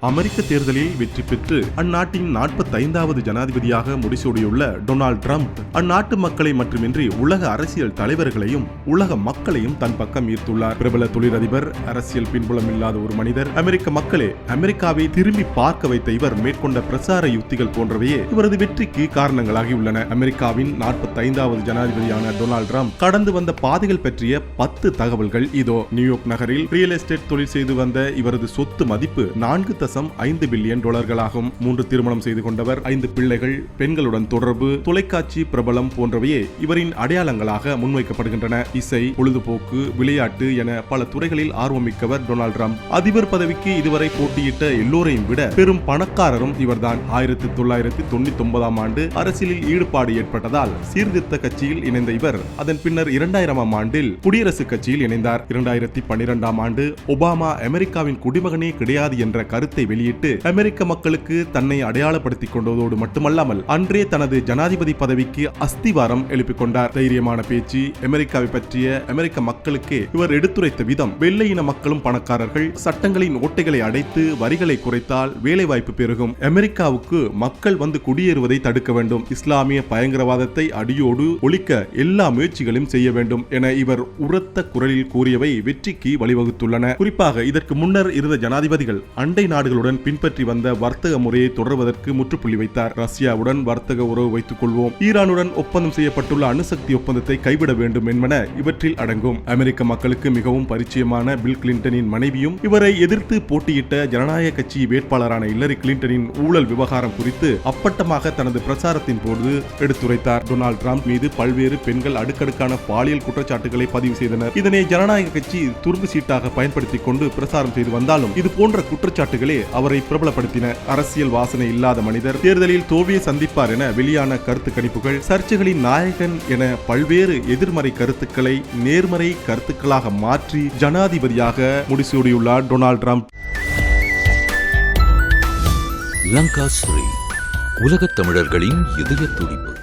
அமெரிக்க தேர்தலில் வெற்றி பெற்று அந்நாட்டின் 45வது ஜனாதிபதியாக முடிசூடியுள்ள டொனால்ட் ட்ரம்ப் அந்நாட்டு மக்களை மட்டுமின்றி உலக அரசியல் தலைவர்களையும் உலக மக்களையும் தன் பக்கம் ஈர்த்துள்ளார். பிரபல தொழிலதிபர், அரசியல் பின்புலம் இல்லாத ஒரு மனிதர், அமெரிக்க மக்களே அமெரிக்காவை திரும்பி பார்க்க வைத்த இவர் மேற்கொண்ட பிரசார யுக்திகள் போன்றவையே இவரது வெற்றிக்கு காரணங்களாகி உள்ளன. அமெரிக்காவின் 45வது ஜனாதிபதியான டொனால்ட் ட்ரம்ப் கடந்து வந்த பாதைகள் பற்றிய 10 தகவல்கள் இதோ. நியூயார்க் நகரில் ரியல் எஸ்டேட் தொழில் செய்து வந்த இவரது சொத்து மதிப்பு 4.5 பில்லியன் டாலர்களாகும். 3 திருமணம் செய்து கொண்டவர், 5 பிள்ளைகள், பெண்களுடன் தொடர்பு, தொலைக்காட்சி பிரபலம் போன்றவையே இவரின் அடையாளங்களாக முன்வைக்கப்படுகின்றன. இசை, பொழுதுபோக்கு, விளையாட்டு என பல துறைகளில் ஆர்வமிக்கவர் டொனால்ட் ட்ரம்ப். அதிபர் பதவிக்கு இதுவரை போட்டியிட்ட எல்லோரையும் விட பெரும் பணக்காரரும் இவர்தான். 1999ஆம் ஆண்டு அரசியலில் ஈடுபாடு ஏற்பட்டதால் சீர்திருத்த கட்சியில் இணைந்த இவர் அதன் பின்னர் 2000ஆம் ஆண்டில் குடியரசுக் கட்சியில் இணைந்தார். 2012ஆம் ஆண்டு ஒபாமா அமெரிக்காவின் குடிமகனே கிடையாது என்ற கருத்தை வெளியிட்டு அமெரிக்க மக்களுக்கு தன்னை அடையாளப்படுத்திக் கொண்டதோடு மட்டுமல்லாமல் அன்றே தனது ஜனாதிபதி பதவிக்கு அஸ்திவாரம் எழுப்பிக் கொண்டார். தைரியமான பேச்சு, அமெரிக்காவை பற்றிய அமெரிக்க மக்களுக்கே இவர் எடுத்துரைத்த விதம், வெள்ளையின மக்களும் பணக்காரர்கள், சட்டங்களின் ஓட்டைகளை அடைத்து வரிகளை குறைத்தால் வேலைவாய்ப்பு பெருகும், அமெரிக்காவுக்கு மக்கள் வந்து குடியேறுவதை தடுக்க வேண்டும், இஸ்லாமிய பயங்கரவாதத்தை அடியோடு ஒழிக்க எல்லா முயற்சிகளையும் செய்ய வேண்டும் என இவர் உரத்த குரலில் கூறியவை வெற்றிக்கு வழிவகுத்துள்ளன. குறிப்பாக இதற்கு முன்னர் இருந்த ஜனாதிபதிகள் அண்டை நாடுகளுடன் பின்பற்றி வந்த வர்த்தக முறையை தொடர்வதற்கு முற்றுப்புள்ளி வைத்தார். ரஷ்யாவுடன் வர்த்தக உறவு வைத்துக் கொள்வோம், ஈரானுடன் ஒப்பந்தம் செய்யப்பட்டுள்ள அணுசக்தி ஒப்பந்தத்தை கைவிட வேண்டும் என்பன இவற்றில் அடங்கும். அமெரிக்க மக்களுக்கு மிகவும் பரிச்சயமான பில் கிளின்டனின் மனைவியும் இவரை எதிர்த்து போட்டியிட்ட ஜனநாயக கட்சி வேட்பாளரான ஹில்லரி கிளின்டனின் ஊழல் விவகாரம் குறித்து அப்பட்டமாக தனது பிரச்சாரத்தின் போது எடுத்துரைத்தார். டொனால்ட் ட்ரம்ப் மீது பல்வேறு பெண்கள் அடுக்கடுக்கான பாலியல் குற்றச்சாட்டுகளை பதிவு செய்தனர். இதனை ஜனநாயக கட்சி துரும்பு சீட்டாக பயன்படுத்திக் கொண்டு பிரசாரம் செய்து வந்தாலும் இது போன்ற குற்றச்சாட்டுகளே அவரை பிரபலப்படுத்தின. அரசியல் வாசனை இல்லாத மனிதர், தேர்தலில் தோல்வியை சந்திப்பார் என வெளியான கருத்து கணிப்புகள், சர்ச்சைகளின் நாயகன் என பல்வேறு எதிர்மறை கருத்துக்களை நேர்மறை கருத்துக்களாக மாற்றி ஜனாதிபதியாக முடிசூடியுள்ளார் டொனால்ட் ட்ரம்ப். லங்கா ஸ்ரீ, உலகத் தமிழர்களின் இதய துடிப்பு.